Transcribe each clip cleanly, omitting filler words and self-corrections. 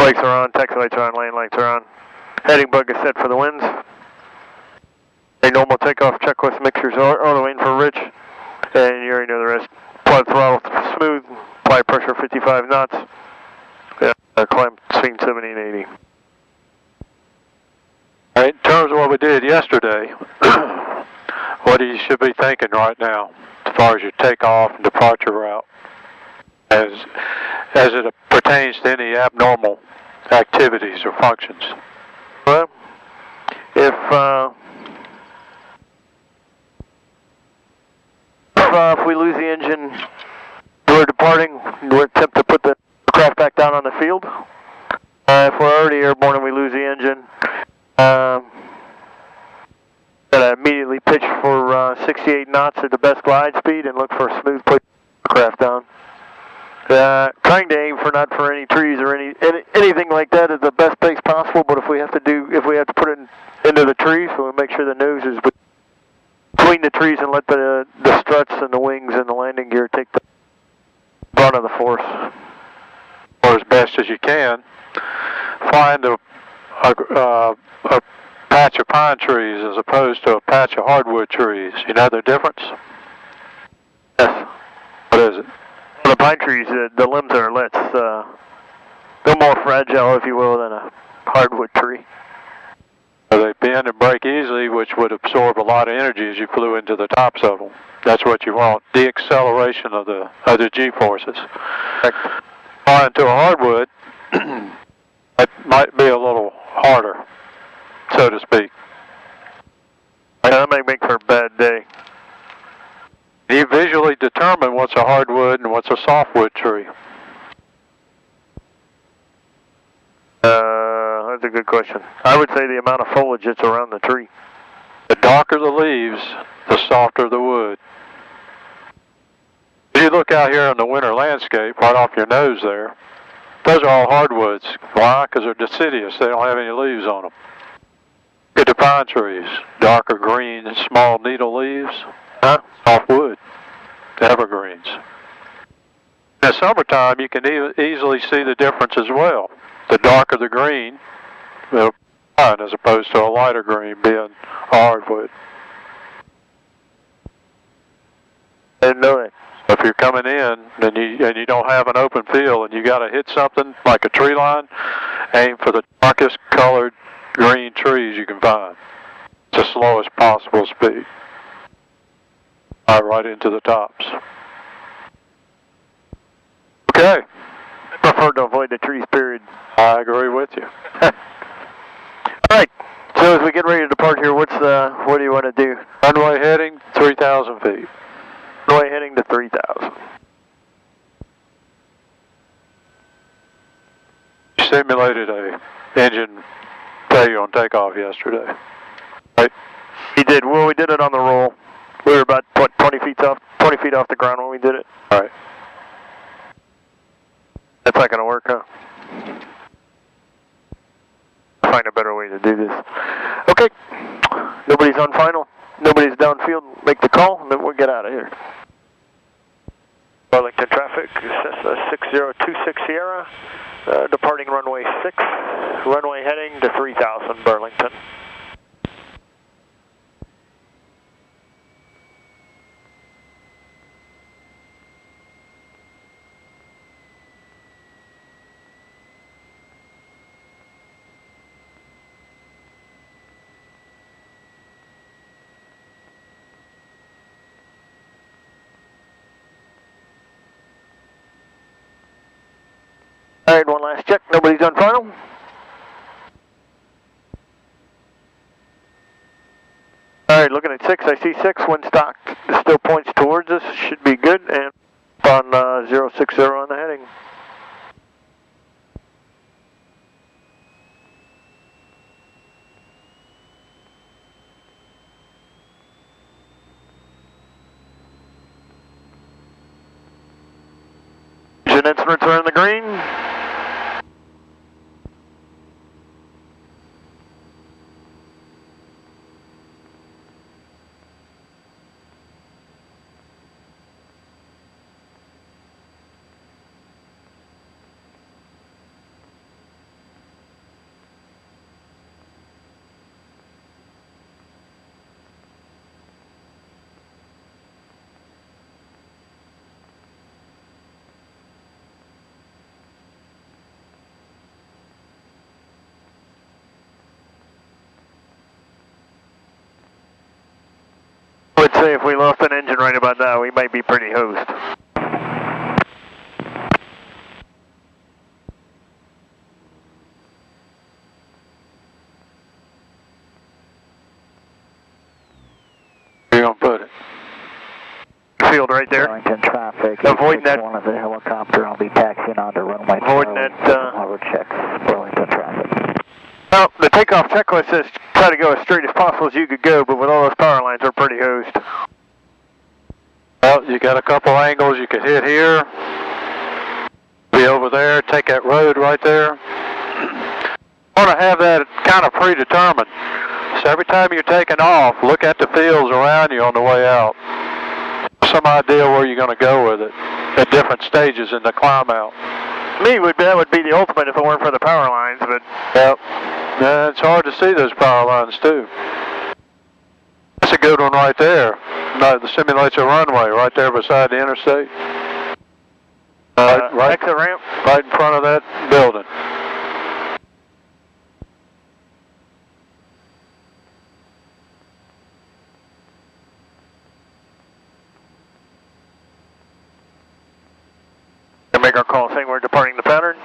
Brakes are on, taxi lights are on, lane lights are on. Heading bug is set for the winds. A normal takeoff checklist mixtures all the way in for Rich. And you already know the rest. Apply throttle smooth, apply pressure 55 knots. Climb between 70 and 80. All right, in terms of what we did yesterday, what you should be thinking right now as far as your takeoff and departure route as it pertains to any abnormal activities or functions? Well, if we lose the engine, we're departing, we'll attempt to put the aircraft back down on the field. If we're already airborne and we lose the engine, gotta immediately pitch for 68 knots at the best glide speed and look for a smooth put aircraft down. Trying to aim for not for any trees or anything like that at the best pace possible. But if we have to put it into the trees, we'll make sure the nose is between the trees and let the struts and the wings and the landing gear take the brunt of the force. Or as best as you can, find a patch of pine trees as opposed to a patch of hardwood trees. You know the difference? Yes. What is it? The pine trees, the limbs are they're more fragile, if you will, than a hardwood tree. They bend and break easily, which would absorb a lot of energy as you flew into the tops of them. That's what you want, the acceleration of the G-forces. Flying to a hardwood, it might be a little harder, so to speak. That may make for a bad day. You visually determine what's a hardwood and what's a softwood tree. That's a good question. I would say the amount of foliage that's around the tree. The darker the leaves, the softer the wood. If you look out here on the winter landscape, right off your nose there, those are all hardwoods. Why? Because they're deciduous. They don't have any leaves on them. Look at the pine trees, darker green and small needle leaves. Soft wood, evergreens. In the summertime, you can easily see the difference as well. The darker the green, the pine as opposed to a lighter green being hardwood. Didn't know that. If you're coming in and you don't have an open field and you got to hit something like a tree line, aim for the darkest colored green trees you can find. It's the slowest possible speed. Right into the tops. Okay. I prefer to avoid the trees, period. I agree with you. All right. So as we get ready to depart here, what do you want to do? Runway heading 3,000 feet. Runway heading to 3,000. You simulated a engine failure on takeoff yesterday, right? He did. Well, we did it on the roll. We were about 20 feet off the ground when we did it. All right. That's not going to work, huh? Find a better way to do this. Okay. Nobody's on final. Nobody's downfield. Make the call, and then we'll get out of here. Burlington traffic, Cessna 6026 Sierra, departing runway 6, runway heading to 3,000 Burlington. All right, one last check. Nobody's on final. All right, looking at 6. I see 6. Wind stock still points towards us. Should be good. And on 060 on the heading. Engine instruments are in the green. would say if we lost an engine right about now, we might be pretty hosed. Where you gonna put it? Field right there. Burlington traffic. Avoiding that. One of the helicopter. I'll be taxiing onto runway. Avoiding that. Hover checks. Burlington traffic. Well, the takeoff checklist says try to go as straight as possible as you could go, but with all those power lines, we're pretty hosed. Well, you got a couple angles you could hit here. Be over there. Take that road right there. Want to have that kind of predetermined. So every time you're taking off, look at the fields around you on the way out. Some idea where you're going to go with it at different stages in the climb out. Me, that would be the ultimate if it weren't for the power lines, but... Yep. Yeah, it's hard to see those power lines, too. That's a good one right there. No, the simulates a runway right there beside the interstate. Right, exit ramp? Right in front of that building. Make our call saying we're departing the pattern.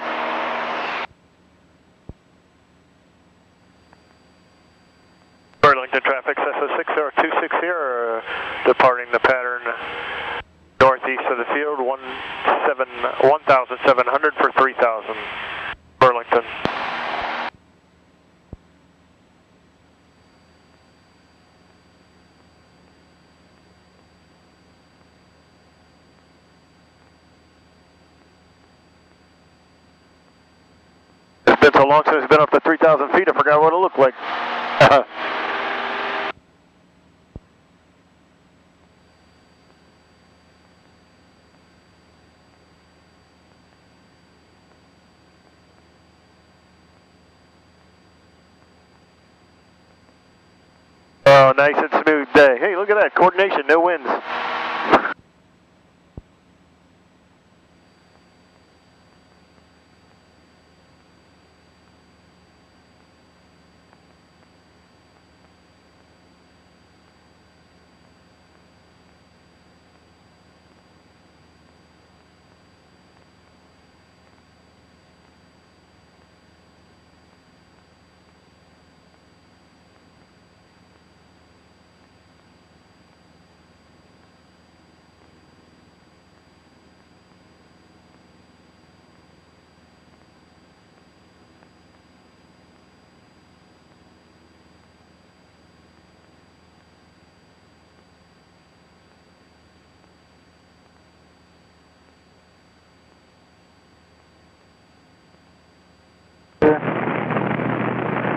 Burlington traffic, Cessna 60260, departing the pattern northeast of the field, 1,700 for 3,000, Burlington. It's been so long since it's been up to 3,000 feet, I forgot what it looked like. Oh, nice and smooth day. Hey, look at that, coordination, no winds.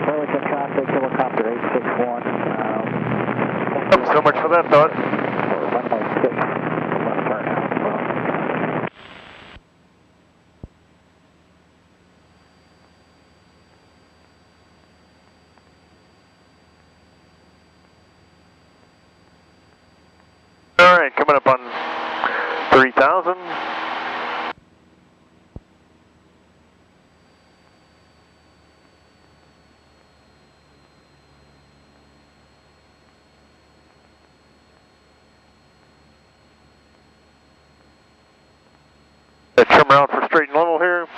Burlington traffic, helicopter 861. So much for that thought. Runway 6. Left turn out. All right, coming up on 3,000. Trim around for straight and level here.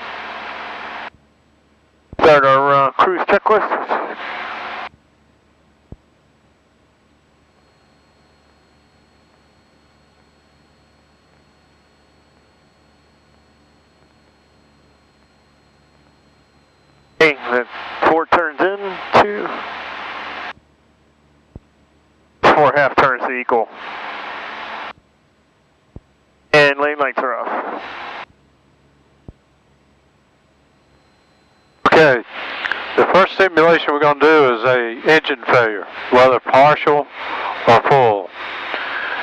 Start our cruise checklist. Okay, then 4 turns in, 2. 4 half turns to equal. And lane lights are off. Okay, the first simulation we're going to do is a engine failure, whether partial or full.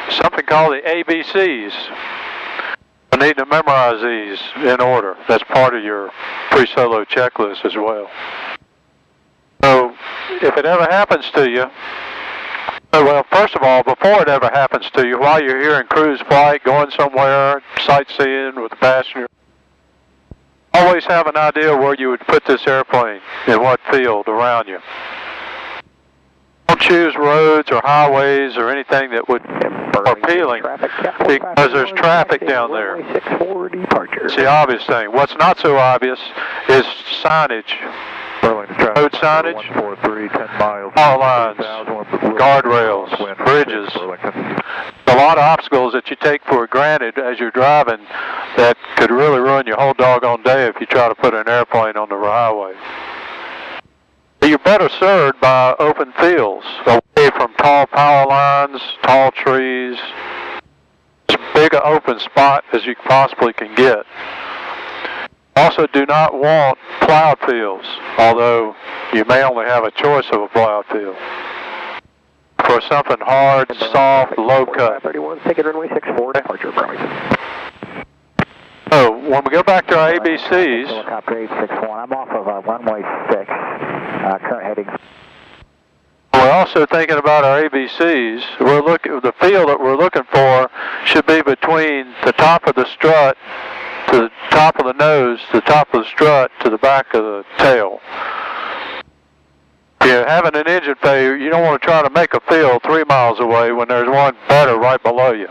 Something called the ABCs. I need to memorize these in order. That's part of your pre-solo checklist as well. So, if it ever happens to you, well, first of all, before it ever happens to you, while you're here in cruise flight, going somewhere, sightseeing with a passenger, always have an idea where you would put this airplane, in what field around you. Don't choose roads or highways or anything that would are appealing because there's traffic down there. It's the obvious thing. What's not so obvious is signage. Road signage, 143, 10 miles, power lines, guardrails, bridges. A lot of obstacles that you take for granted as you're driving that could really ruin your whole doggone day if you try to put an airplane on the highway. You're better served by open fields, away from tall power lines, tall trees, as big an open spot as you possibly can get. Also do not want plowed fields, although you may only have a choice of a plowed field. For something hard, soft, low cut. 31, ticket runway 64, departure Burlington. So when we go back to our ABCs, Helicopter 861, I'm off of runway 6, current heading. we're also thinking about our ABCs. The field that we're looking for should be between the top of the strut to the top of the nose, the top of the strut to the back of the tail. If you're having an engine failure, you don't want to try to make a field 3 miles away when there's one better right below you.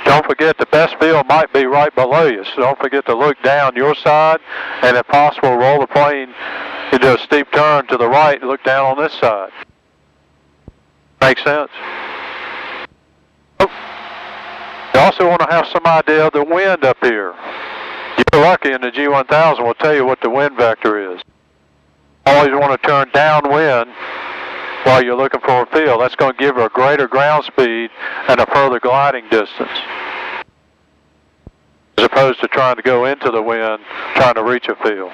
Don't forget the best field might be right below you, so don't forget to look down your side and if possible roll the plane into a steep turn to the right and look down on this side. Make sense? You also want to have some idea of the wind up here. You're lucky and the G1000 will tell you what the wind vector is. Always want to turn downwind while you're looking for a field. That's going to give you a greater ground speed and a further gliding distance, as opposed to trying to go into the wind, trying to reach a field.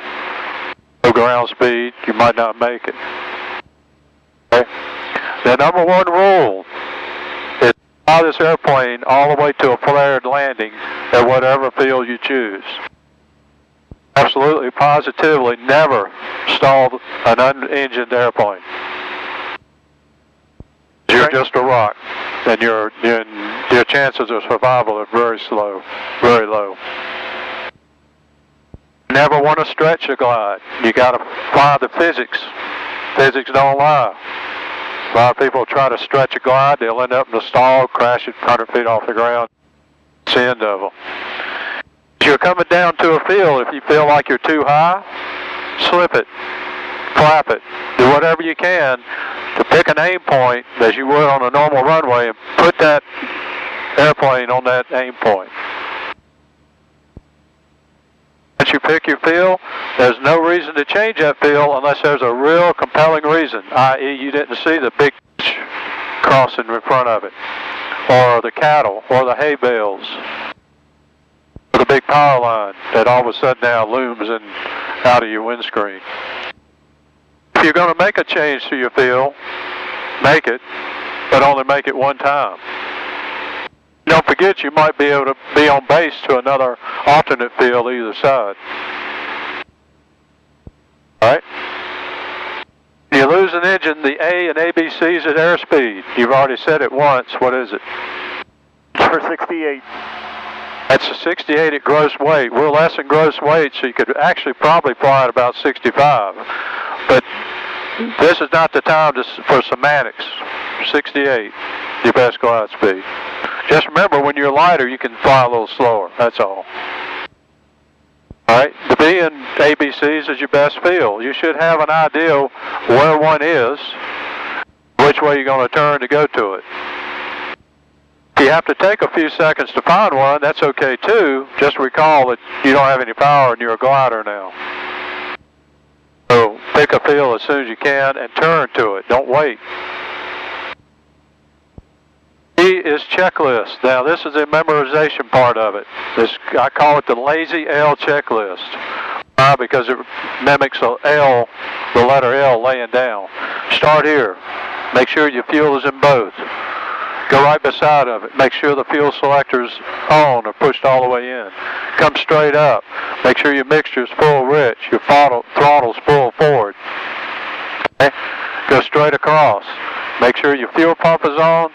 No ground speed, you might not make it. Okay? The number one rule is fly this airplane all the way to a flared landing at whatever field you choose. Absolutely, positively, never stall an unengined airplane. You're just a rock, and your chances of survival are very slow, very low. Never want to stretch a glide. You got to fly the physics. Physics don't lie. A lot of people try to stretch a glide, they'll end up in a stall, crash it 100 feet off the ground. It's the end of them. If you're coming down to a field, if you feel like you're too high, slip it, flap it, do whatever you can to pick an aim point as you would on a normal runway and put that airplane on that aim point. Once you pick your field, there's no reason to change that field unless there's a real compelling reason, i.e. you didn't see the big crossing in front of it, or the cattle, or the hay bales, or the big power line that all of a sudden now looms in out of your windscreen. If you're going to make a change to your field, make it, but only make it one time. Don't forget you might be able to be on base to another alternate field either side. Alright? You lose an engine, the A and ABC's at airspeed. You've already said it once. What is it? For 68. That's a 68 at gross weight. We're less than gross weight, so you could actually probably fly at about 65. But this is not the time for semantics. 68, your best glide speed. Just remember, when you're lighter, you can fly a little slower. That's all. All right, the B and ABCs is your best field. You should have an idea where one is, which way you're going to turn to go to it. If you have to take a few seconds to find one, that's okay too. Just recall that you don't have any power and you're a glider now. So pick a field as soon as you can and turn to it. Don't wait. E is checklist. Now this is the memorization part of it. I call it the lazy L checklist. Why? Because it mimics the L, the letter L laying down. Start here. Make sure your fuel is in both. Go right beside of it. Make sure the fuel selector's on or pushed all the way in. Come straight up. Make sure your mixture's full rich. Your throttle's full forward. Okay? Go straight across. Make sure your fuel pump is on.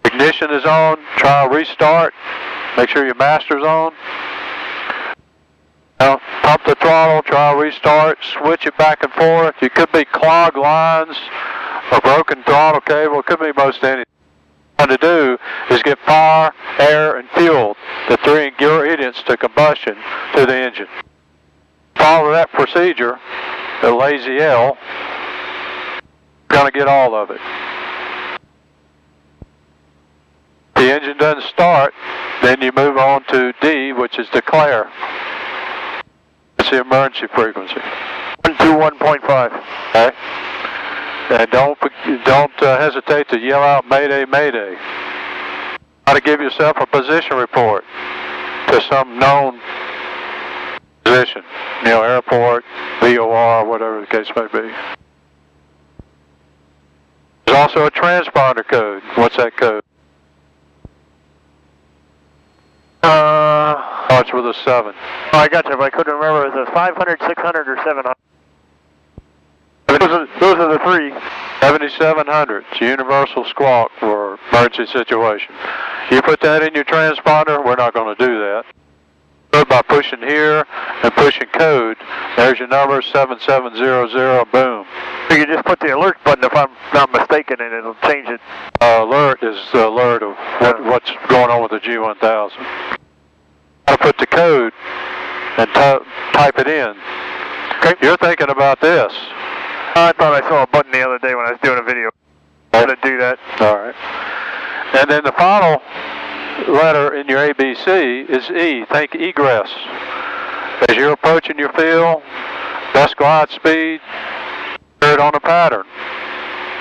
Ignition is on. Try a restart. Make sure your master's on. Now, pump the throttle. Try a restart. Switch it back and forth. You could be clogged lines a broken throttle cable, it could be most anything. What you want to do is get power, air, and fuel, the three ingredients to combustion, to the engine. Follow that procedure, the lazy L, you're going to get all of it. If the engine doesn't start, then you move on to D, which is declare. It's the emergency frequency. 121.5. Okay. And don't hesitate to yell out Mayday, Mayday. Try to give yourself a position report to some known position, you know, airport, VOR, whatever the case may be. There's also a transponder code. What's that code? Starts with a 7. Oh, I got you, but I couldn't remember. Is it 500, 600, or 700? Those are the three. 7700. It's universal squawk for emergency situation. You put that in your transponder, we're not going to do that. By pushing here and pushing code, there's your number 7700, boom. So you just put the alert button, if I'm not mistaken, and it'll change it. Alert is the alert of what's going on with the G1000. I put the code and type it in. Okay. You're thinking about this. I thought I saw a button the other day when I was doing a video. I'm going to do that. All right. And then the final letter in your ABC is E. Think egress. As you're approaching your field, best glide speed, it on a pattern.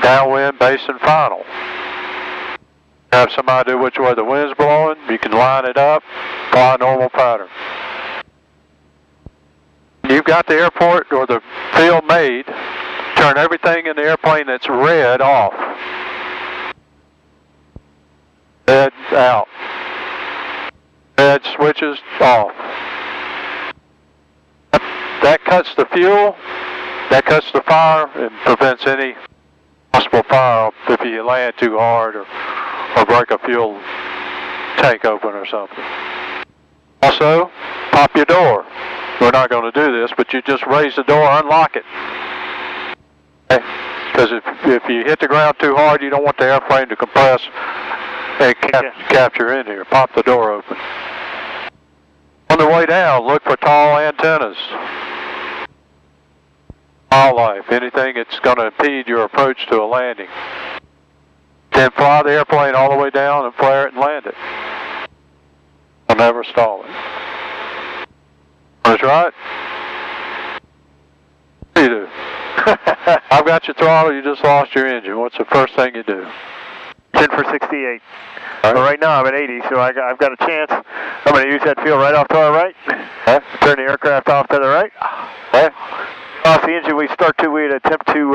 Downwind, base, and final. Have some idea which way the wind's blowing. You can line it up, apply a normal pattern. You've got the airport or the field made. Turn everything in the airplane that's red off. Red out. Red switches off. That cuts the fuel, that cuts the fire, and prevents any possible fire if you land too hard or break a fuel tank open or something. Also, pop your door. We're not going to do this, but you just raise the door, unlock it. Because if you hit the ground too hard, you don't want the airplane to compress and capture in here. Pop the door open. On the way down, look for tall antennas. Wildlife, anything that's going to impede your approach to a landing. Then fly the airplane all the way down and flare it and land it. I'll never stall it. That's right. What do you do? I've got your throttle, you just lost your engine. What's the first thing you do? 10 for 68. All right now I'm at 80, so I've got a chance. I'm going to use that field right off to our right. Turn the aircraft off to the right. Off the engine we start to, we'd attempt to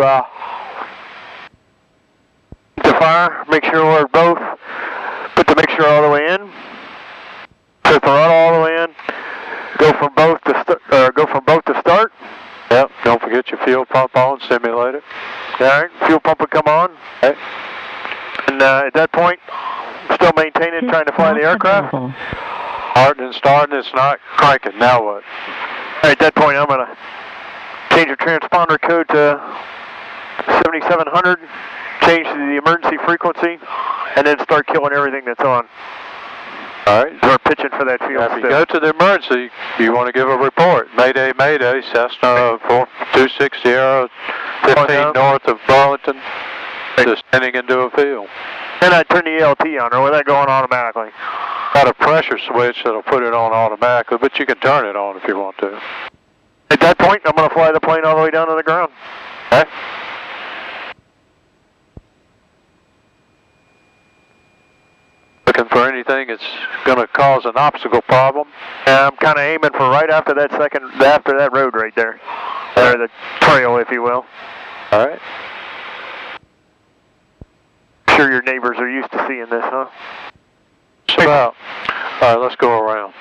fire. Make sure we're both. Put the mixture all the way in. Put the throttle all the way in. Go from both to start. Yep. Don't forget your fuel pump on. Simulate it. All right. Fuel pump will come on. Okay. And at that point, still maintaining, trying to fly the aircraft. Starting and starting, it's not cranking. Now what? All right, at that point, I'm going to change the transponder code to 7700, change to the emergency frequency, and then start killing everything that's on. All right. We're pitching for that field. If you go to the emergency, you want to give a report. Mayday, Mayday, Cessna 260 15 north of Burlington, descending into a field. Then I turn the ELT on, or will that go on automatically? Got a pressure switch that'll put it on automatically, but you can turn it on if you want to. At that point, I'm going to fly the plane all the way down to the ground. Okay. Looking for anything that's going to cause an obstacle problem? I'm kind of aiming for right after that road right there. Or the trail, if you will. All right. Sure your neighbors are used to seeing this, huh? Just about. All right, let's go around.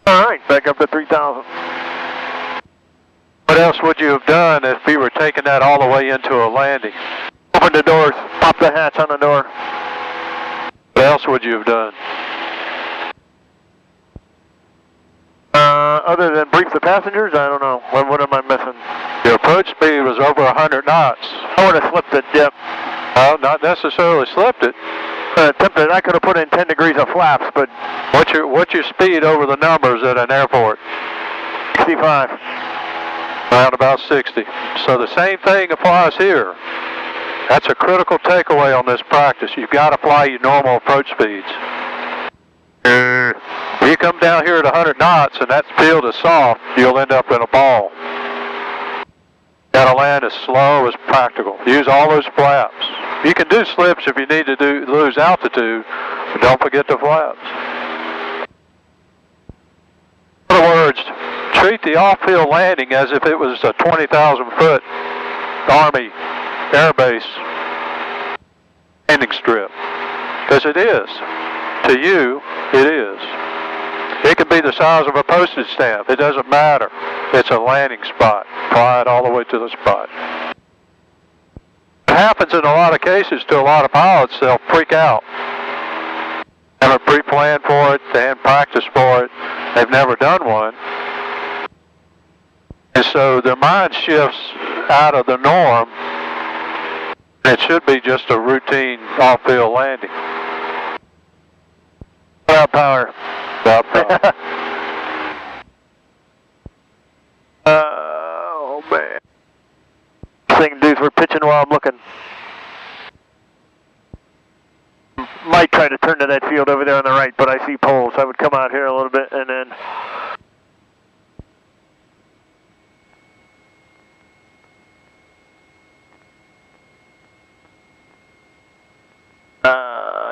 All right, back up to 3,000. What else would you have done if you were taking that all the way into a landing? Open the doors, pop the hatch on the door. What else would you have done? other than brief the passengers? I don't know. What am I missing? Your approach speed was over 100 knots. I would have slipped it, yep. Well, not necessarily slipped it. Attempted. I could have put in 10 degrees of flaps, but... What's your speed over the numbers at an airport? 65. Around about 60. So the same thing applies here. That's a critical takeaway on this practice. You've got to fly your normal approach speeds. If you come down here at 100 knots and that field is soft, you'll end up in a ball. Got to land as slow as practical. Use all those flaps. You can do slips if you need to lose altitude, but don't forget the flaps. In other words, treat the off-field landing as if it was a 20,000-foot Army Air Base landing strip. Because it is. To you, it is. It could be the size of a postage stamp. It doesn't matter. It's a landing spot. Fly it all the way to the spot. It happens in a lot of cases to a lot of pilots. They'll freak out. Haven't pre-planned for it. They haven't practiced for it. They've never done one. And so their mind shifts out of the norm. It should be just a routine off-field landing. Without power. Without power. Oh, man. Thing to do is we're pitching while I'm looking. Might try to turn to that field over there on the right, but I see poles. I would come out here a little bit and then...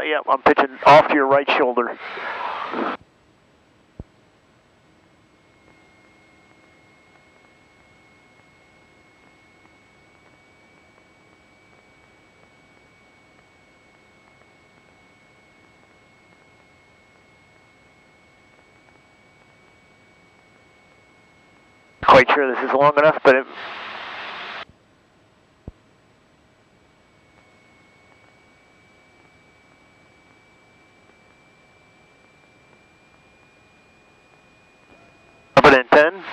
yeah, I'm pitching off to your right shoulder. Quite sure this is long enough, but it... I'll put in 10.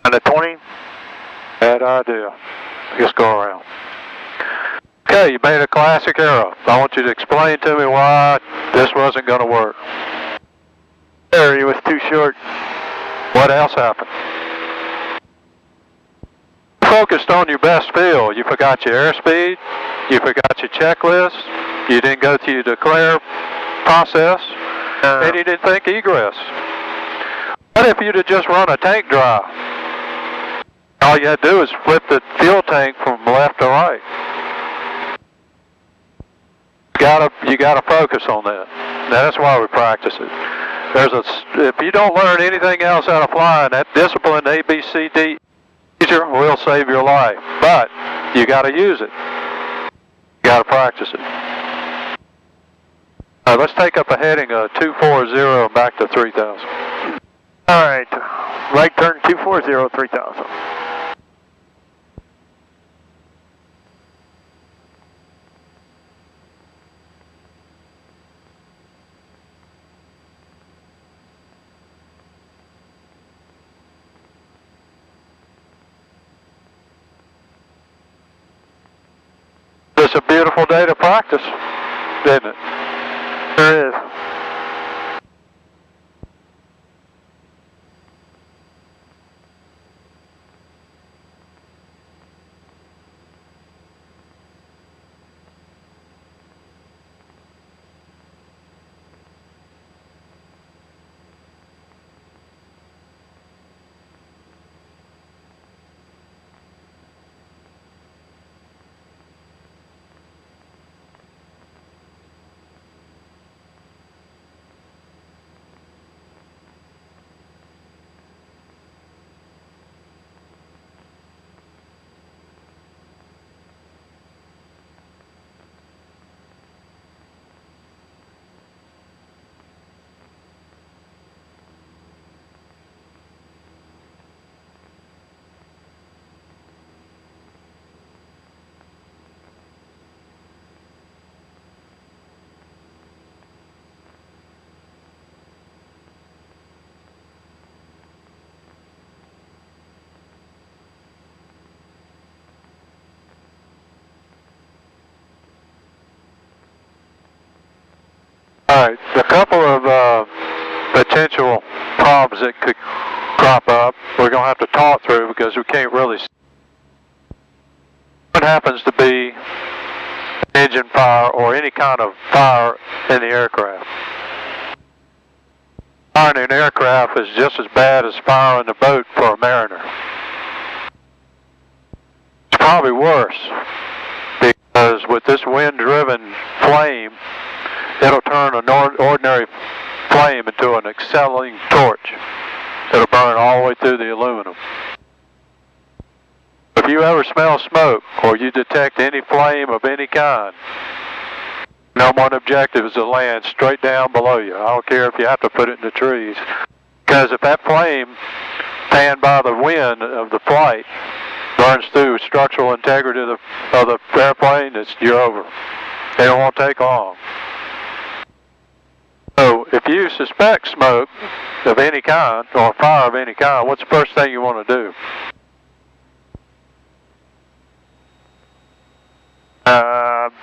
And a 20. Bad idea. Just go around. Okay, you made a classic error. I want you to explain to me why this wasn't going to work. Area was too short. What else happened? Focused on your best field. You forgot your airspeed. You forgot your checklist. You didn't go through your declare process. And you didn't think egress. What if you'd have just run a tank drive? All you had to do is flip the fuel tank from left to right. You gotta focus on that. That's why we practice it. If you don't learn anything else out of flying, that discipline ABCD will save your life. But you gotta use it. You gotta practice it. All right, let's take up a heading of 240 and back to 3000. All right, right turn 240, 3000. It's a beautiful day to practice, isn't it? There is. All right, a couple of potential problems that could crop up, we're going to have to talk through because we can't really see. What happens to be engine fire or any kind of fire in the aircraft? Fire in an aircraft is just as bad as fire in the boat for a mariner. It's probably worse because with this wind-driven flame, it'll turn an ordinary flame into an accelerating torch that'll burn all the way through the aluminum. If you ever smell smoke or you detect any flame of any kind, number one objective is to land straight down below you. I don't care if you have to put it in the trees. Because if that flame, fanned by the wind of the flight, burns through structural integrity of the airplane, you're over. It won't take long. So if you suspect smoke of any kind or fire of any kind, what's the first thing you want to do?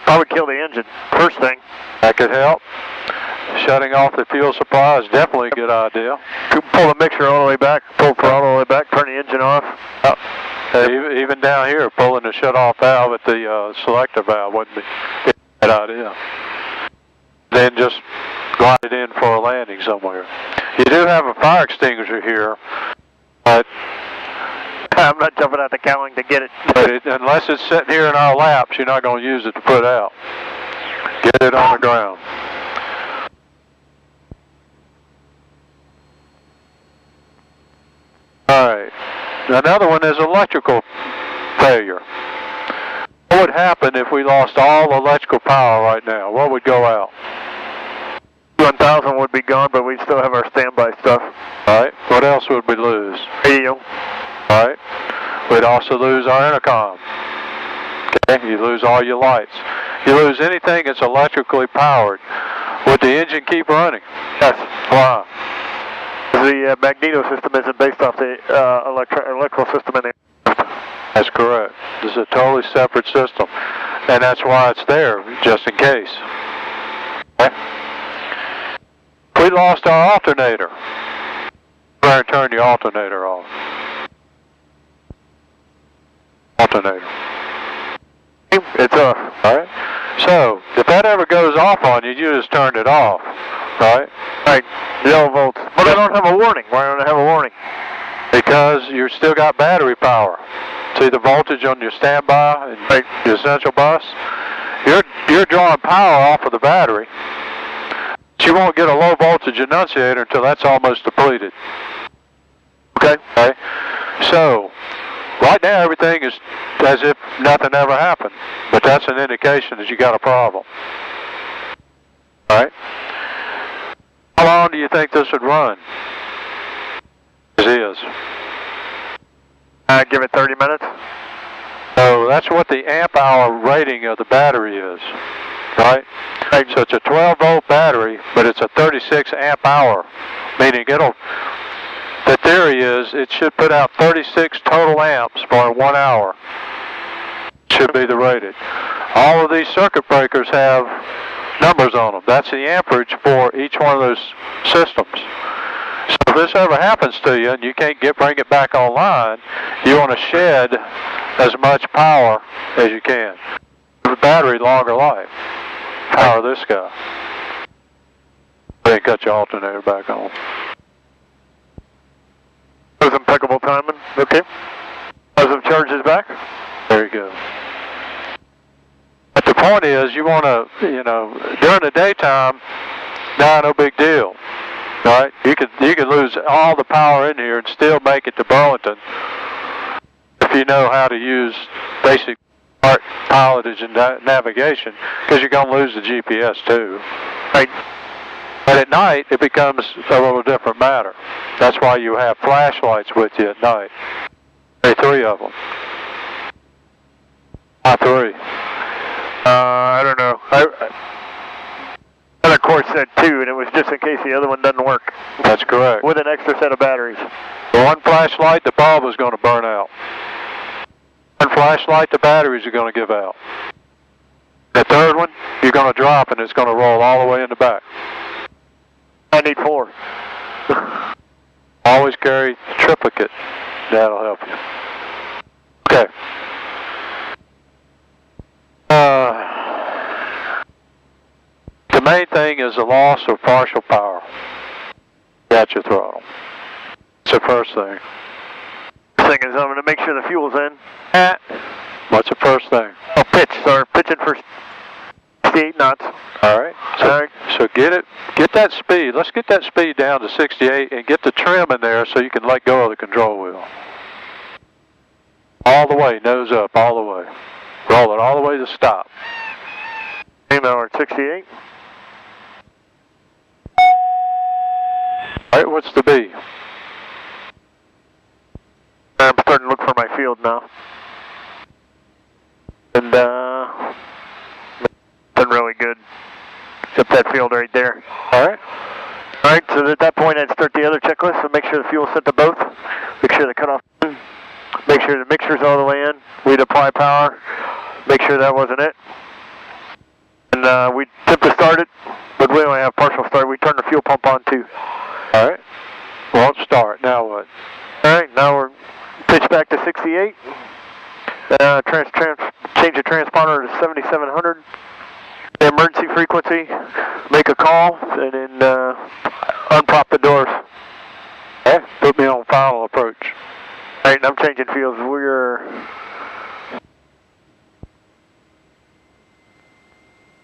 Probably kill the engine, first thing. That could help. Shutting off the fuel supply is definitely a good idea. Pull the mixer all the way back, pull throttle all the way back, turn the engine off. Even down here, pulling the shut-off valve at the selector valve wouldn't be a bad idea. Then just glide it in for a landing somewhere. You do have a fire extinguisher here, but I'm not jumping out the cowling to get it. But unless it's sitting here in our laps, you're not going to use it to put out. Get it on the ground. All right. Another one is electrical failure. What would happen if we lost all electrical power right now? What would go out? 1,000 would be gone, but we'd still have our standby stuff. All right. What else would we lose? Radio. All right. We'd also lose our intercom. Okay. You lose all your lights. You lose anything that's electrically powered. Would the engine keep running? Yes. Why? The magneto system isn't based off the electrical system in the That's correct. This is a totally separate system. And that's why it's there, just in case. Okay. If we lost our alternator, go ahead and turn the alternator off. Alternator. It's off. All right. So, if that ever goes off on you, you just turn it off. Right? Right. 0 volts. But I don't have a warning. Why don't I have a warning? Because you've still got battery power. See the voltage on your standby and right. Your essential bus? You're drawing power off of the battery. But you won't get a low voltage annunciator until that's almost depleted. Okay. Okay. So, right now everything is as if nothing ever happened. But that's an indication that you got a problem. All right? How long do you think this would run? It is. Give it 30 minutes. So that's what the amp hour rating of the battery is, right? Right. So it's a 12-volt battery, but it's a 36 amp hour, meaning the theory is it should put out 36 total amps for 1 hour. Should be the rated. All of these circuit breakers have numbers on them. That's the amperage for each one of those systems. So if this ever happens to you and you can't bring it back online, you want to shed as much power as you can. The battery longer life. Power this guy. Then cut your alternator back on. That was impeccable timing. Okay. Positive charges back. There you go. But the point is, you want to, during the daytime, no big deal. Right? You could lose all the power in here and still make it to Burlington if you know how to use basic pilotage and navigation, because you're going to lose the GPS too. Right. But at night, it becomes a little different matter. That's why you have flashlights with you at night. There are 3 of them. Why 3? I don't know. Another course said 2, and it was just in case the other one doesn't work. That's correct. With an extra set of batteries. The one flashlight, the bulb is going to burn out. One flashlight, the batteries are going to give out. The third one, you're going to drop and it's going to roll all the way in the back. I need 4. Always carry triplicate. That'll help you. Okay. The main thing is the loss of partial power at your throttle. It's the first thing. Thing is, I'm going to make sure the fuel's in. What's the first thing? Oh, pitch, sir. Pitching for 68 knots. All right. So get that speed. Let's get that speed down to 68 and get the trim in there so you can let go of the control wheel. All the way, nose up, all the way. Roll it all the way to stop. Now we're at 68. All right, what's the B? I'm starting to look for my field now. And, been really good. Except that field right there. All right. All right, so at that point I'd start the other checklist and make sure the fuel's set to both. Make sure the cutoff in. Make sure the mixture's all the way in. We'd apply power. Make sure that wasn't it. And we attempt to start it, but we only have partial start. We turn the fuel pump on too. All right. Won't start. Now what? All right, now we're pitched back to 68. Change the transponder to 7700. The emergency frequency. Make a call, and then unprop the doors. Okay. Put me on final approach. All right, and I'm changing fields. We're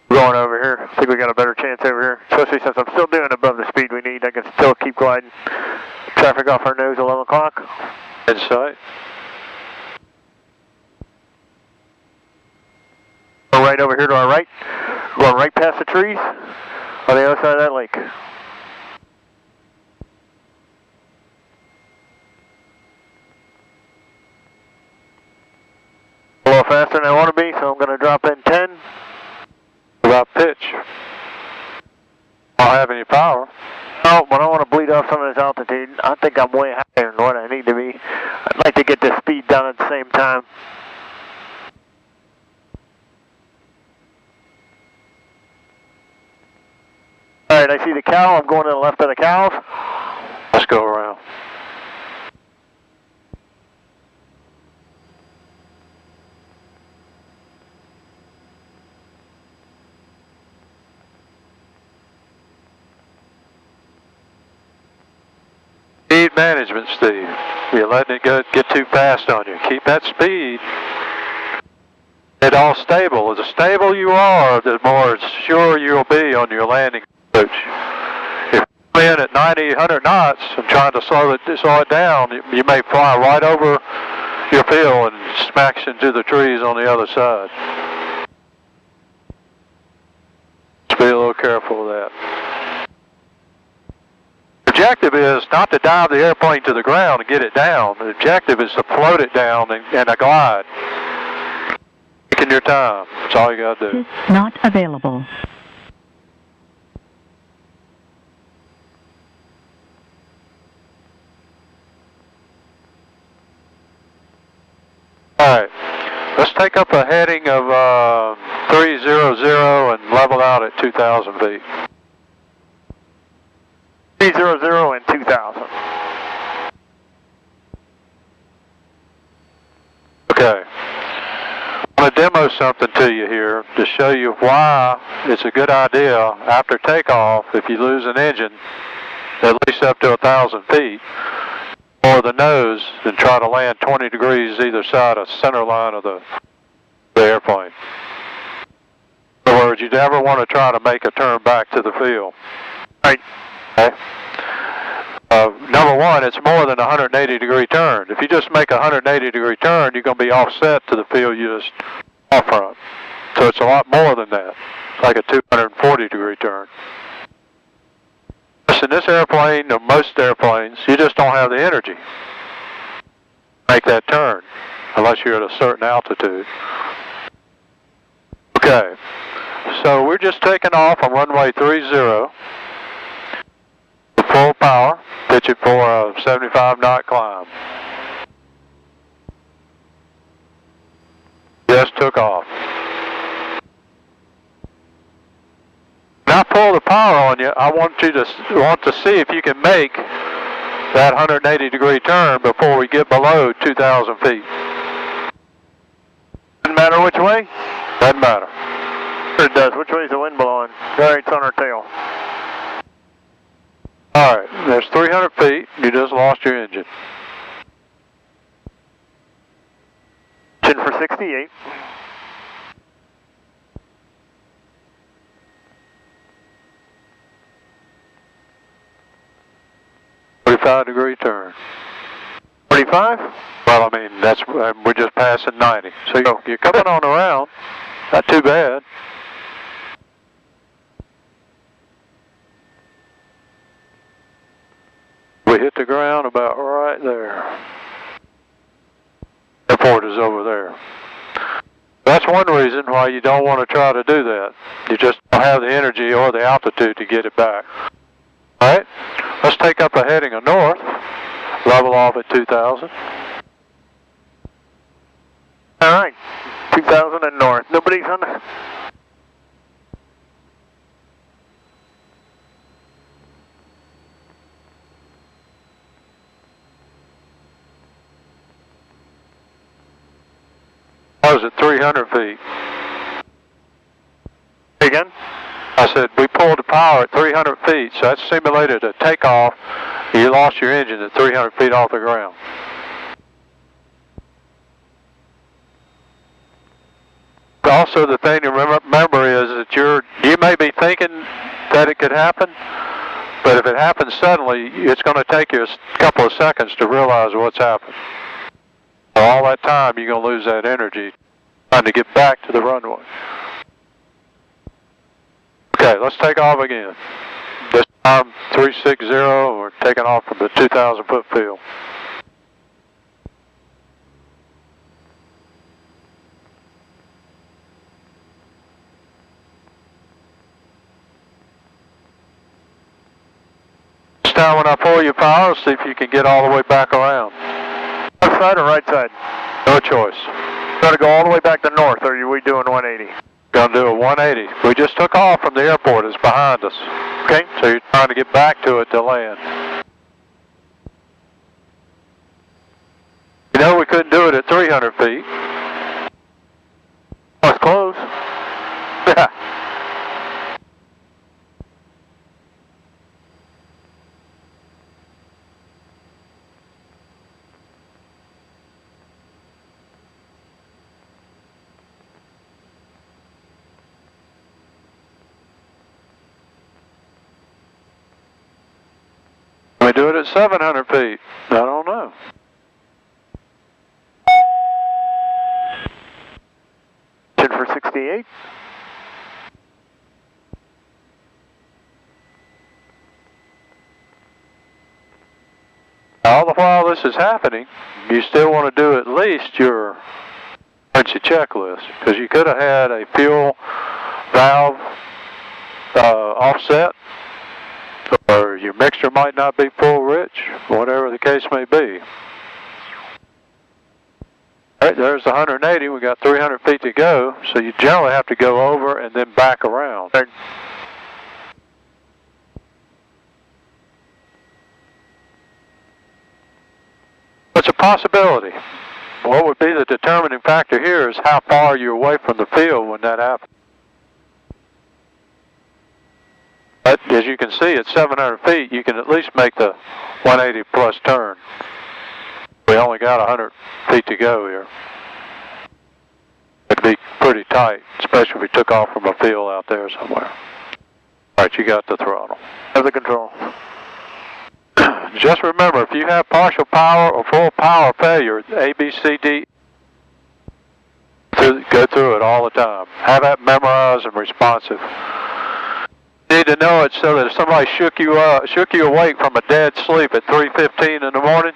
going over here. I think we got a better chance over here, especially since I'm still doing above the speed we need. I can still keep gliding. Traffic off our nose, 11 o'clock. Insight. Go right over here to our right. Going right past the trees on the other side of that lake. A little faster than I want to be, so I'm going to drop in 10. About pitch. I don't have any power. No, but I want to bleed off some of this altitude. I think I'm way higher than what I need to be. I'd like to get this speed done at the same time. All right, I see the cow. I'm going to the left of the cows. Let's go around. Speed management, Steve. You're letting it get too fast on you. Keep that speed. It all stable. The stable you are, the more sure you'll be on your landing approach. If you're in at 90, 100 knots and trying to slow it down, you may fly right over your field and smacks into the trees on the other side. Just be a little careful of that. The objective is not to dive the airplane to the ground and get it down. The objective is to float it down and a glide. Taking your time. That's all you got to do. Not available. All right. Let's take up a heading of 300 and level out at 2,000 feet. 300 and 2,000. Okay. I'm going to demo something to you here to show you why it's a good idea after takeoff, if you lose an engine, at least up to 1,000 feet, or the nose, and try to land 20 degrees either side of center line of the airplane. In other words, you never want to try to make a turn back to the field. Right. Okay. Number one, it's more than a 180-degree turn. If you just make a 180-degree turn, you're going to be offset to the field you just off from. So it's a lot more than that, like a 240-degree turn. In this airplane, or most airplanes, you just don't have the energy to make that turn unless you're at a certain altitude. Okay, so we're just taking off on runway 30. Full power, pitch it for a 75-knot climb. Just took off. I want to see if you can make that 180-degree turn before we get below 2,000 feet. Doesn't matter which way? Doesn't matter. It does. Which way is the wind blowing? All right, it's on our tail. All right, there's 300 feet. You just lost your engine. Engine for 68. Degree turn. 45? Well, I mean, we're just passing 90. So you're coming on around. Not too bad. We hit the ground about right there. Airport is over there. That's one reason why you don't want to try to do that. You just don't have the energy or the altitude to get it back. All right, let's take up a heading of north, level off at 2,000. All right, 2,000 and north. Nobody's on the... I was at 300 feet. Again? I said, we pulled the power at 300 feet, so that simulated a takeoff. You lost your engine at 300 feet off the ground. Also, the thing to remember is that you may be thinking that it could happen, but if it happens suddenly, it's going to take you a couple of seconds to realize what's happened. So all that time, you're going to lose that energy trying to get back to the runway. Okay, let's take off again. This time 360, we're taking off from the 2,000 foot field. This time when I pull your power, see if you can get all the way back around. Left side or right side? No choice. Got to go all the way back to north, or are we doing 180? Gonna do a 180. We just took off from the airport. It's behind us. Okay. So you're trying to get back to it to land. You know we couldn't do it at 300 feet. That's close. We do it at 700 feet. I don't know. Engine for 68. All the while this is happening, you still want to do at least your emergency checklist, because you could have had a fuel valve offset, or your mixture might not be full rich, whatever the case may be. All right, there's the 180. We got 300 feet to go, so you generally have to go over and then back around. It's a possibility. What would be the determining factor here is how far you're away from the field when that happens. But as you can see, at 700 feet, you can at least make the 180 plus turn. We only got 100 feet to go here. It'd be pretty tight, especially if we took off from a field out there somewhere. All right, you got the throttle. Have the control. Just remember, if you have partial power or full power failure, A, B, C, D, go through it all the time. Have that memorized and responsive. You need to know it so that if somebody shook you awake from a dead sleep at 3:15 in the morning,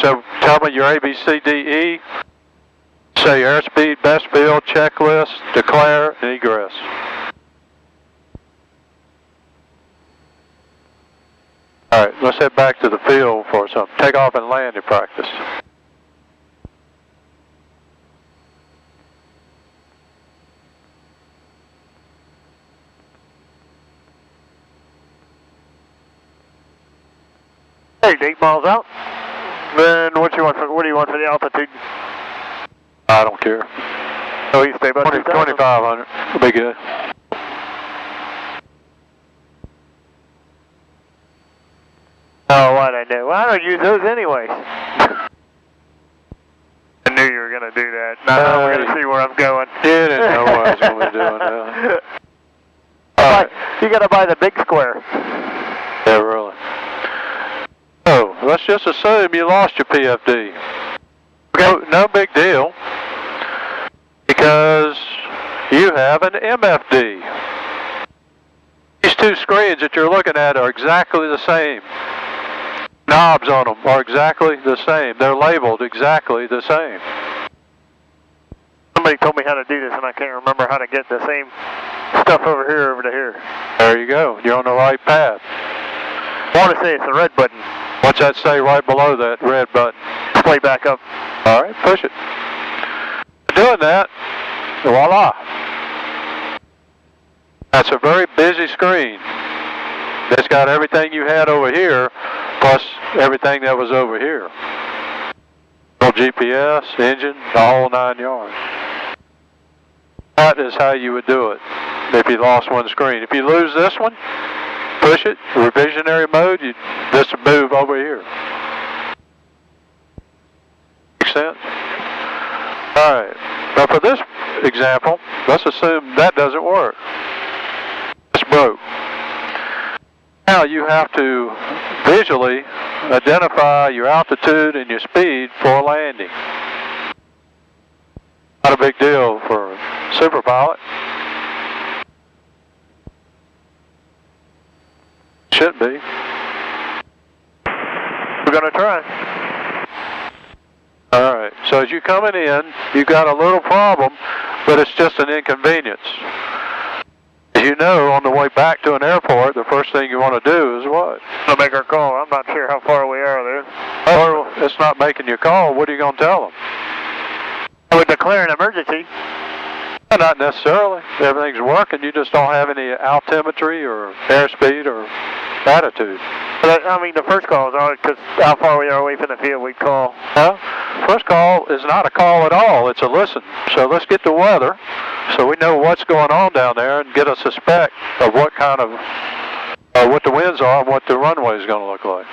so tell me your A, B, C, D, E, say your airspeed, best field, checklist, declare, and egress. All right, let's head back to the field for some takeoff and landing practice. Hey, 8 miles out. Then what do you want for the altitude? I don't care. Oh, you stay about 2,500. Will be good. Oh, why'd I know? Well, I don't use those anyways. I knew you were going to do that. Now we're going to see where I'm going. You didn't know what I was going to be doing now. Right. You got to buy the big square. Yeah, really. So, let's just assume you lost your PFD. Okay. No big deal. Because you have an MFD. These two screens that you're looking at are exactly the same. Knobs on them are exactly the same. They're labeled exactly the same. Somebody told me how to do this, and I can't remember how to get the same stuff over to here. There you go. You're on the right path. I want to say it's the red button. What's that say right below that red button? Display back up. All right, push it. Doing that, voila. That's a very busy screen. It's got everything you had over here, plus everything that was over here. No GPS, engine, the whole 9 yards. That is how you would do it if you lost one screen. If you lose this one, push it, revisionary mode, you just move over here. Make sense? All right. Now for this example, let's assume that doesn't work. It's broke. Now you have to visually identify your altitude and your speed for landing. Not a big deal for a super pilot. Should be. We're going to try. All right. So as you're coming in, you've got a little problem, but it's just an inconvenience. As you know, on the way back to an airport, the first thing you want to do is what? To make our call. I'm not sure how far we are there. Oh, it's not making your call. What are you going to tell them? I would declare an emergency. Well, not necessarily. Everything's working. You just don't have any altimetry or airspeed or attitude. I mean, the first call is always because how far we are away from the field, we'd call. Well, first call is not a call at all. It's a listen. So let's get the weather so we know what's going on down there and get a suspect of what kind of, what the winds are and what the runway is going to look like.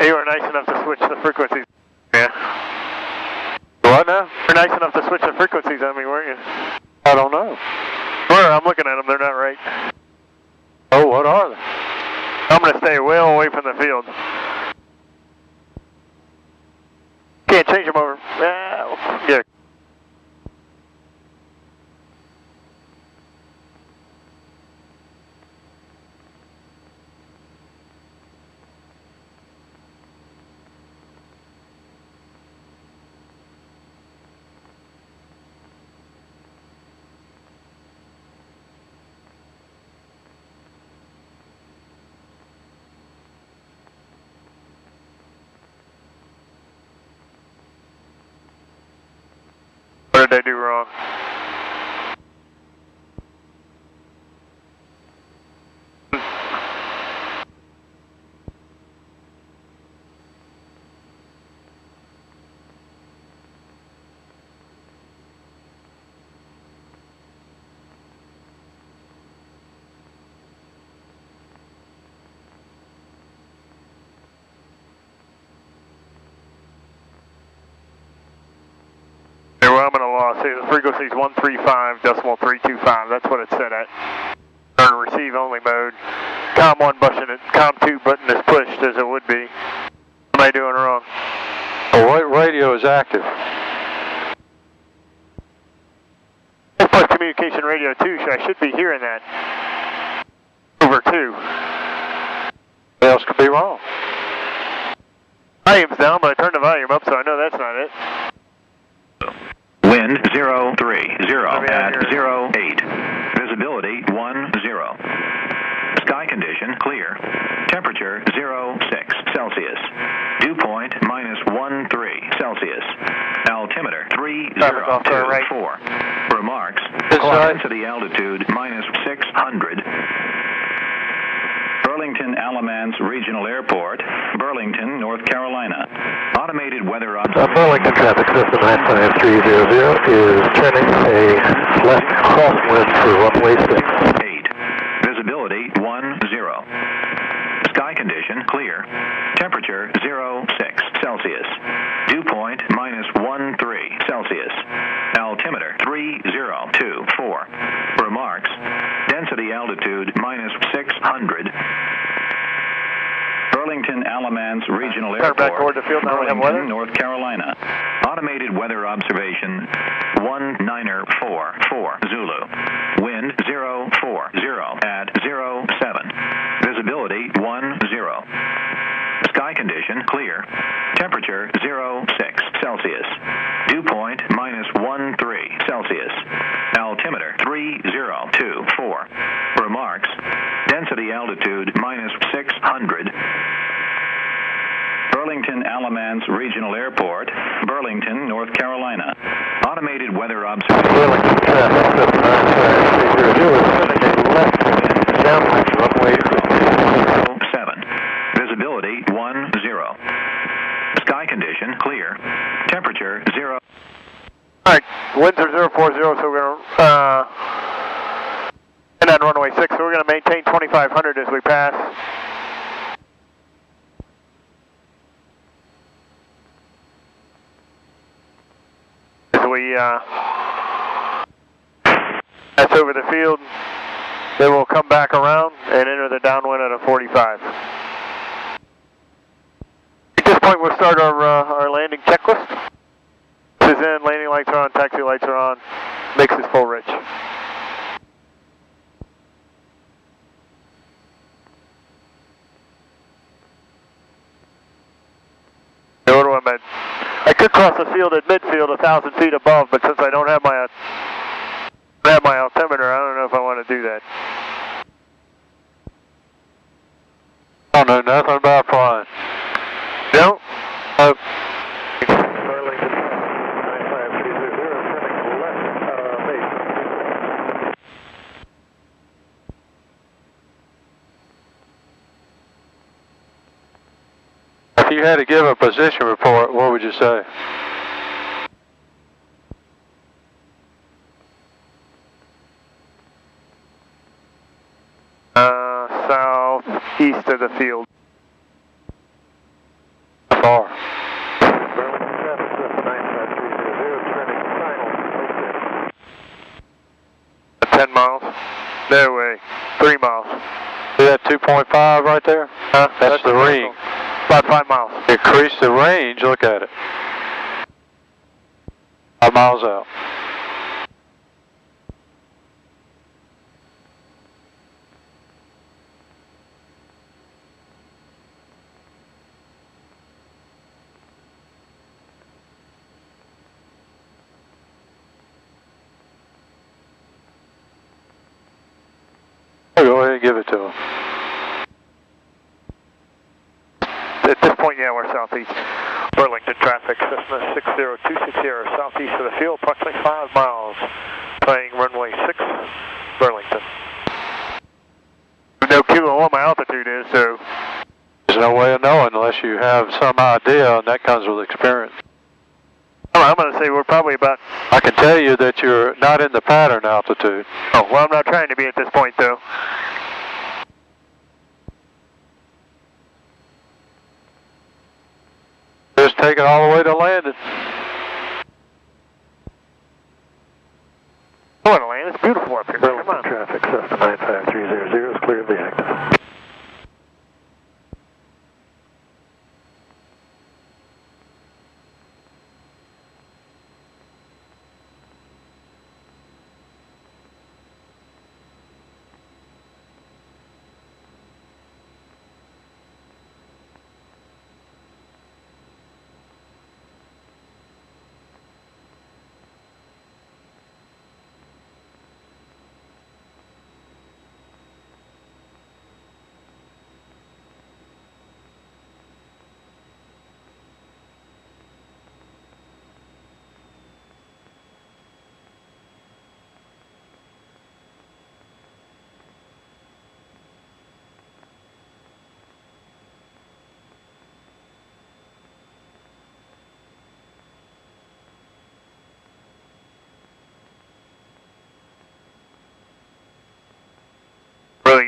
You were nice enough to switch the frequencies. Yeah. What now? You're nice enough to switch the frequencies on me, weren't you? I don't know. Sure, I'm looking at them. They're not right. Oh, what are they? I'm going to stay well away from the field. Can't change them over. Yeah. What did I do wrong? I'm going to loss. The frequency is 135.325. That's what it's set at. On receive only mode. COM 1 button, COM 2 button is pushed as it would be. What am I doing wrong? Oh, what radio is active? Plus communication radio 2, so I should be hearing that. Over 2. What else could be wrong? Volume's down, but I turned the volume up, so I know that's not it. Wind 030 at 08. Visibility 10. Sky condition clear. Temperature 06 Celsius. Dew point -13. off to our right. 4. Remarks. This side. Density altitude minus 600. Burlington Alamance Regional Airport, Burlington, North Carolina. Automated weather observation. Burlington traffic system 95300 is turning a left crosswind for runway 6. 8. Visibility 10. Sky condition clear. Temperature 06 Celsius. Dew point minus 13 Celsius. Altimeter 3024. Remarks. Density altitude minus 600. Burlington Alamance Regional Turn back toward Airport, the field, now we have weather. Burlington, North Carolina. Automated weather observation 1944 Zulu. Wind 040 at 07. Visibility 10. Sky condition clear. Temperature 06 Celsius. Dew point minus 13 Celsius. Altimeter 3024. Remarks. Density altitude minus 600. Burlington Alamance Regional Airport, Burlington, North Carolina. Automated weather observation. Burlington traffic system 95300 is turning a left downwind runway 7. Visibility 10. Sky condition clear. Temperature 0. Alright, winds are 040, so we're going to end on runway 6, so we're going to maintain 2500 as we pass. As we pass over the field, then we'll come back around and enter the downwind at a 45. At this point, we'll start our landing checklist. This is in, landing lights are on, taxi lights are on, mix is full rich. I could cross the field at midfield 1,000 feet above, but since I don't have my altimeter, I don't know if I want to do that. I don't know nothing about flying. No? Burlington 95300 turning left base. If you had to give a position report, what would you say? Southeast of the field. Far. Burlington traffic system 95300 turning final. 10 miles. No way. 3 miles. See that 2.5 right there? Huh? That's the ring. About 5 miles. Increase the range, look at it. 5 miles out. Go ahead and give it to him. At this point, yeah, we're southeast. Burlington traffic, Cessna 60260, southeast of the field, approximately 5 miles. Playing runway 6, Burlington. No clue on what my altitude is, so... There's no way of knowing unless you have some idea, and that comes with experience. I'm going to say we're probably about... I can tell you that you're not in the pattern altitude. Oh, well, I'm not trying to be at this point, though. Just take it all the way to landing. I want to land. It's beautiful up here. Come on. Traffic Cessna 95300 is clear of the active.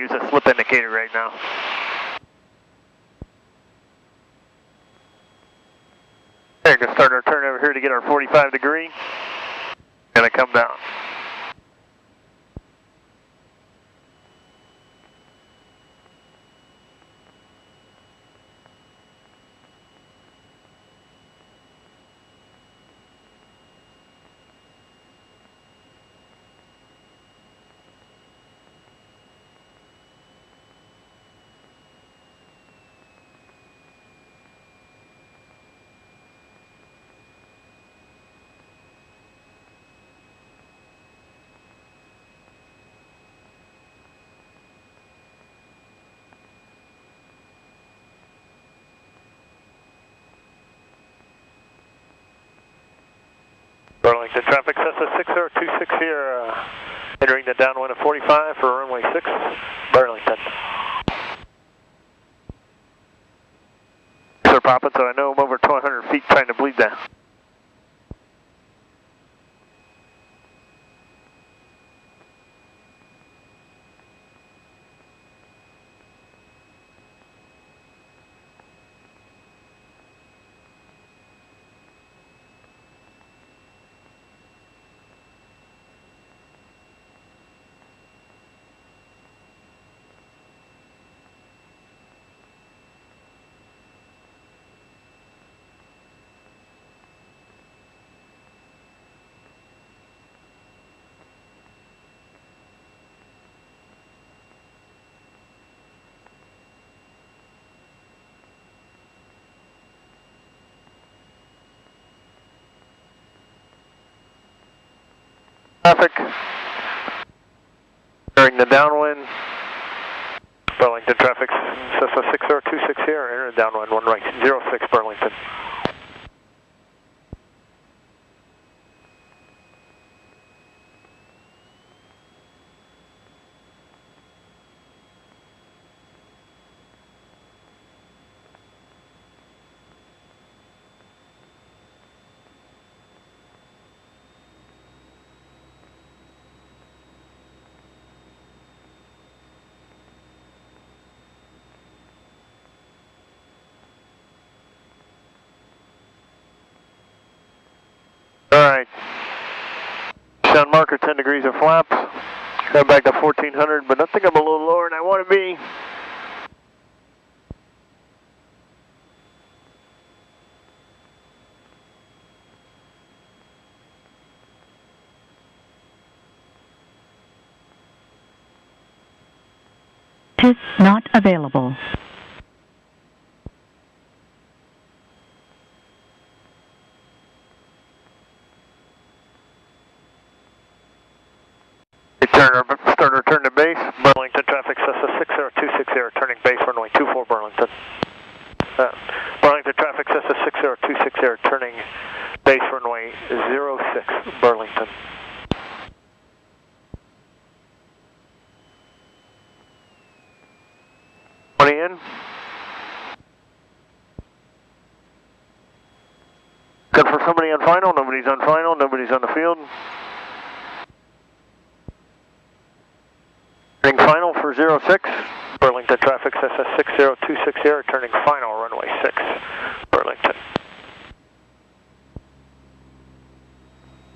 use a slip indicator right now. We're going to start our turn over here to get our 45 degree. Gonna come down. Burlington traffic, Cessna 6026 here, entering the downwind of 45 for runway 6, Burlington. They're popping, so I know I'm over 1,200 feet trying to bleed down. Traffic during the downwind. Burlington traffic, Cessna 6026 here, enter the downwind, 1 right, 06 Burlington. Alright, sound marker 10 degrees of flaps, got back to 1400, but I think I'm a little lower than I want to be. Is not available. Start our turn to base. Burlington traffic, Cessna 60260, turning base runway 24 Burlington. Burlington traffic, Cessna 60260, turning base runway 06 Burlington. In. Good for somebody on final. Nobody's on final. Nobody's on the field. Turning final for 06. Burlington traffic, Cessna 60260, turning final runway 6. Burlington.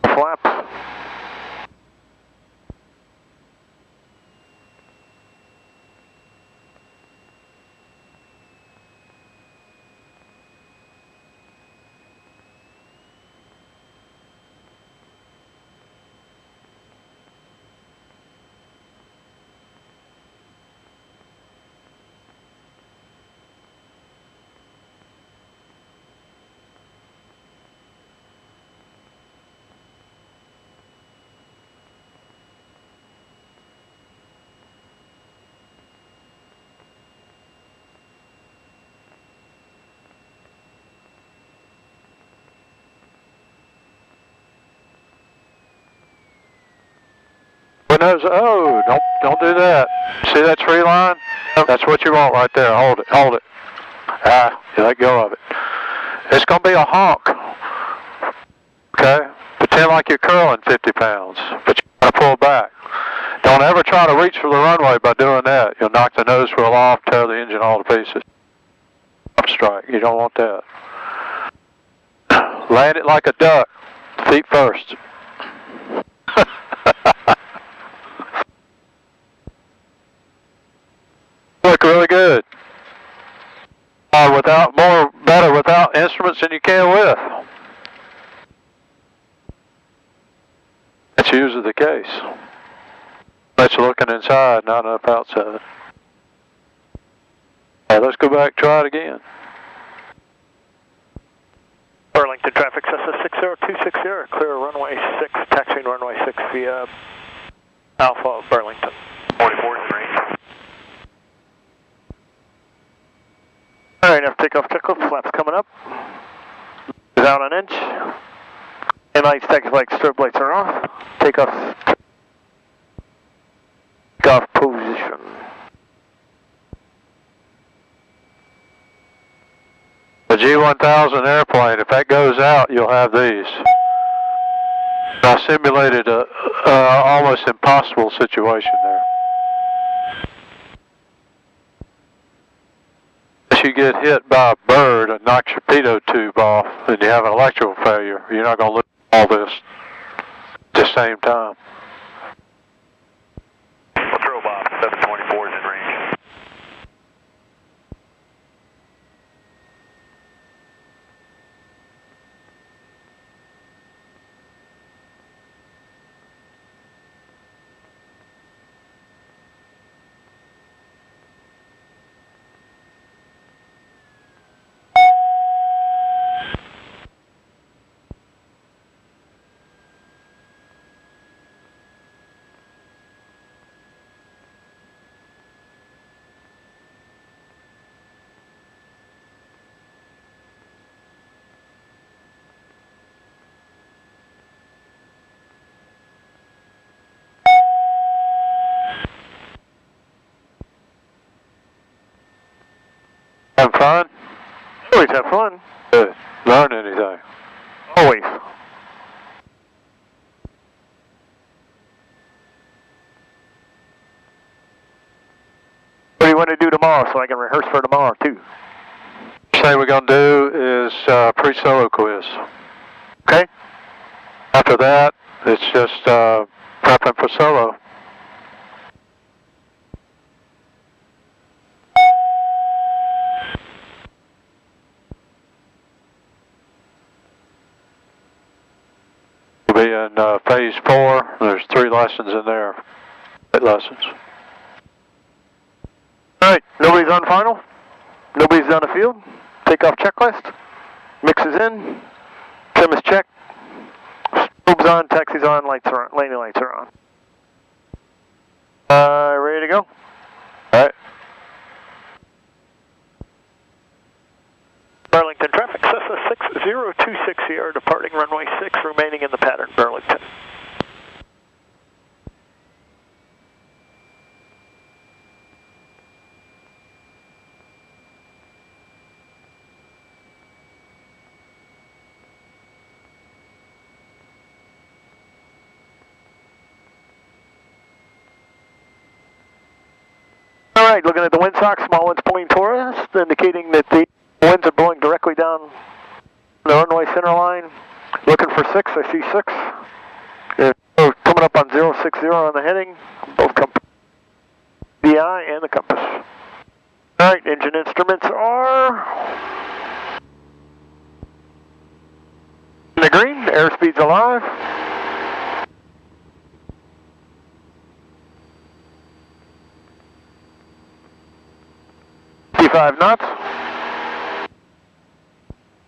Flaps. Oh, don't do that. See that tree line? That's what you want right there. Hold it, hold it. Ah, you let go of it. It's going to be a honk. Okay? Pretend like you're curling 50 pounds, but you got to pull back. Don't ever try to reach for the runway by doing that. You'll knock the nose wheel off, tear the engine all to pieces. Strike. You don't want that. Land it like a duck. Feet first. Look really good. Better without instruments than you can with. That's usually the case. That's looking inside, not up outside. All right, let's go back, try it again. Burlington traffic, Cessna 60260, clear runway 6, taxiing runway 6 via Alpha Burlington. 44 in range. Alright, after takeoff checklist, flaps coming up. Down an inch. And lights, taxi lights, strobe lights are off. Takeoff position. The G1000 airplane, if that goes out, you'll have these. I simulated a almost impossible situation there. If you get hit by a bird and knocks your pitot tube off and you have an electrical failure, you're not going to lose all this at the same time. Throw Bob, 724 is in range. Having fun? Always have fun. Good. Learn anything? Always. What do you want to do tomorrow so I can rehearse for tomorrow too? Thing we're going to do is pre-solo quiz. Okay. After that, it's just prepping for solo. We'll be in phase 4. There's 3 lessons in there. 8 lessons. Alright, nobody's on final. Nobody's on the field. Takeoff checklist. Mixes in. Trim is checked. Strobe's on, taxi's on, lights are on, landing lights are on. Ready to go? Alright. Burlington traffic, Cessna 60260, departing runway 6, remaining in the pattern, Burlington. Alright, looking at the windsock, small winds pointing toward us, indicating that the winds are blowing directly down the runway center line. Looking for 6, I see 6. Coming up on 060 on the heading, both compass, the eye and the compass. Alright, engine instruments are in the green, airspeed's alive. $55 knots.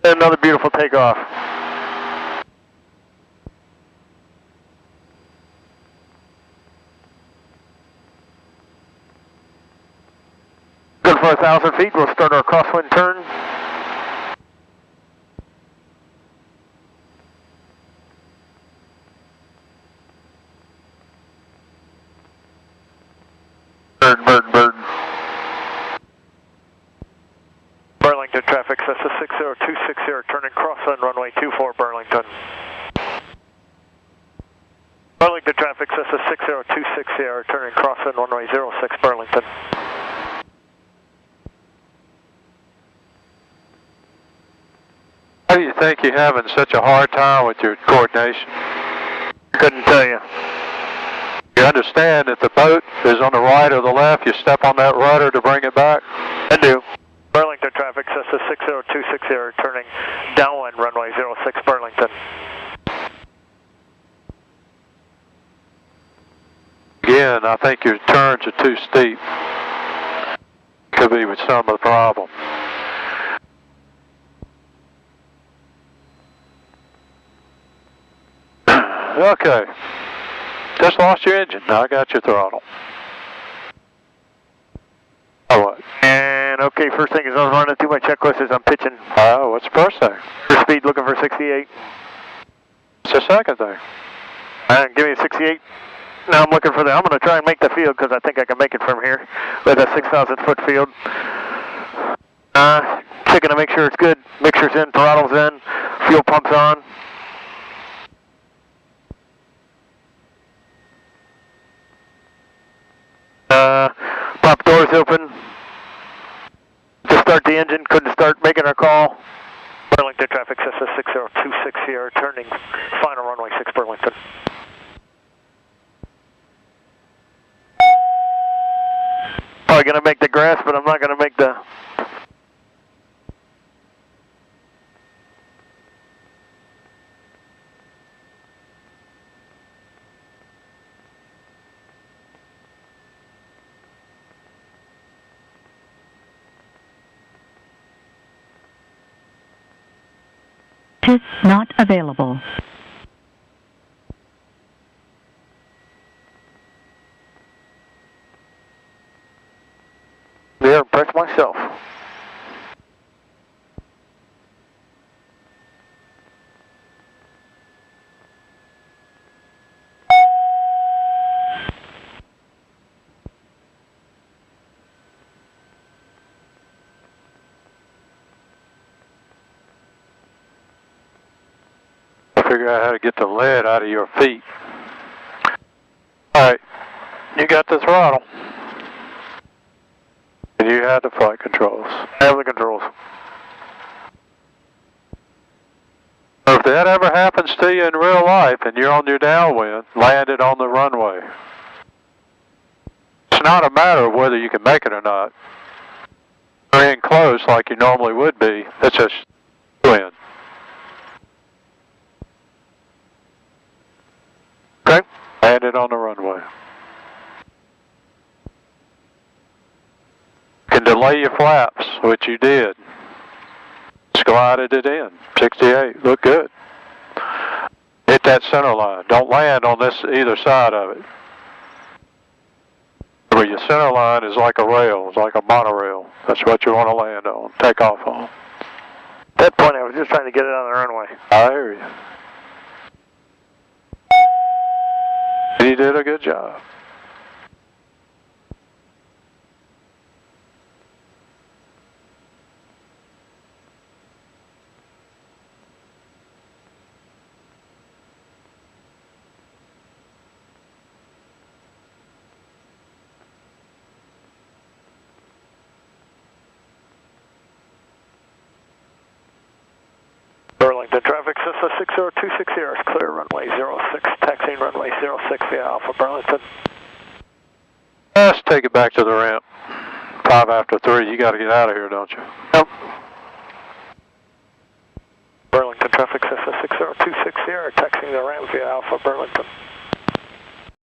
And another beautiful takeoff. Good for 1,000 feet. We'll start our crosswind turn. Bird. Burlington traffic, Cessna 60260, turning crosswind runway 24 Burlington. Burlington traffic, Cessna 60260, turning crosswind runway 06 Burlington. How do you think you're having such a hard time with your coordination? Couldn't tell you. You understand that the boat is on the right or the left, you step on that rudder to bring it back? I do. Burlington traffic, Cessna 60260, turning downwind runway 06 Burlington. Again, I think your turns are too steep. Could be with some of the problem. Okay. Just lost your engine. Now I got your throttle. Oh, what? And okay, first thing is I was running through my checklist as I'm pitching. Oh, what's the first thing? For speed, looking for 68. What's the second thing? Give me a 68. Now I'm looking for I'm going to try and make the field because I think I can make it from here with a 6,000 foot field. Checking to make sure it's good. Mixer's in, throttle's in, fuel pump's on. Pop doors open. To start the engine, couldn't start making our call. Burlington traffic, Cessna 60260, turning final runway 6 Burlington. Probably going to make the grass, but I'm not going to make the... Is not available. Yeah, impressed myself. Figure out how to get the lead out of your feet. Alright, you got the throttle. And you had the flight controls. I have the controls. If that ever happens to you in real life and you're on your downwind, landed on the runway, it's not a matter of whether you can make it or not. You're in close like you normally would be. It's just wind. Okay. Landed on the runway. Can delay your flaps, which you did. Glided it in. 68. Look good. Hit that center line. Don't land on this either side of it. Where your center line is like a rail. It's like a monorail. That's what you want to land on. Take off on. At that point, I was just trying to get it on the runway. I hear you. You did a good job. Burlington traffic, Cessna 60260 is clear runway 06, taxiing runway 06 via Alpha Burlington. Let's take it back to the ramp. 5 after 3, you got to get out of here, don't you? Yep. Burlington traffic, Cessna 60260, taxiing the ramp via Alpha Burlington.